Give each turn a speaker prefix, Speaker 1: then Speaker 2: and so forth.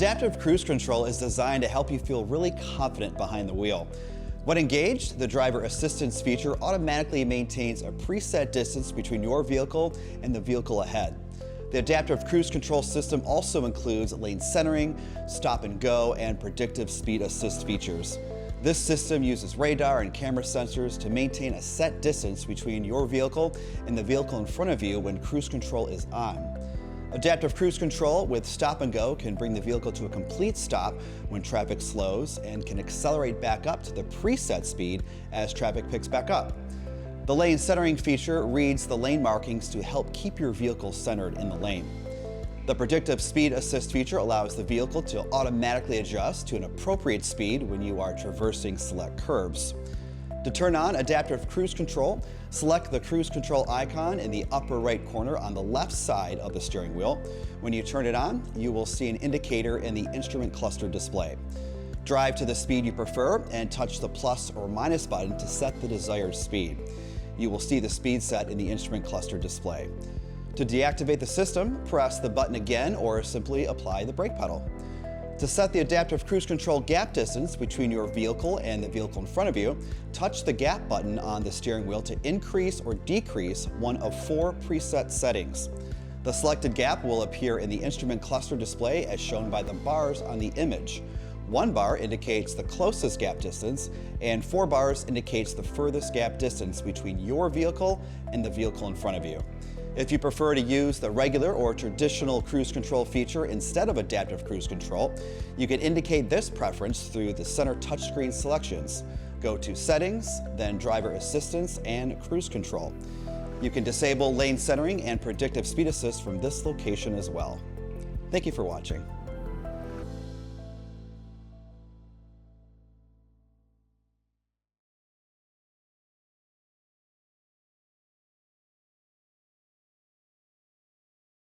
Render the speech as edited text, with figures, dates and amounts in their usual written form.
Speaker 1: Adaptive cruise control is designed to help you feel really confident behind the wheel. When engaged, the driver assistance feature automatically maintains a preset distance between your vehicle and the vehicle ahead. The adaptive cruise control system also includes lane centering, stop and go, and predictive speed assist features. This system uses radar and camera sensors to maintain a set distance between your vehicle and the vehicle in front of you when cruise control is on. Adaptive cruise control with stop and go can bring the vehicle to a complete stop when traffic slows and can accelerate back up to the preset speed as traffic picks back up. The lane centering feature reads the lane markings to help keep your vehicle centered in the lane. The Predictive Speed Assist feature allows the vehicle to automatically adjust to an appropriate speed when you are traversing select curves. To turn on adaptive cruise control, select the cruise control icon in the upper right corner on the left side of the steering wheel. When you turn it on, you will see an indicator in the instrument cluster display. Drive to the speed you prefer and touch the plus or minus button to set the desired speed. You will see the speed set in the instrument cluster display. To deactivate the system, press the button again or simply apply the brake pedal. To set the adaptive cruise control gap distance between your vehicle and the vehicle in front of you, touch the gap button on the steering wheel to increase or decrease one of 4 preset settings. The selected gap will appear in the instrument cluster display as shown by the bars on the image. 1 bar indicates the closest gap distance, and 4 bars indicates the furthest gap distance between your vehicle and the vehicle in front of you. If you prefer to use the regular or traditional cruise control feature instead of adaptive cruise control, you can indicate this preference through the center touchscreen selections. Go to Settings, then Driver Assistance and Cruise Control. You can disable lane centering and predictive speed assist from this location as well. Thank you for watching.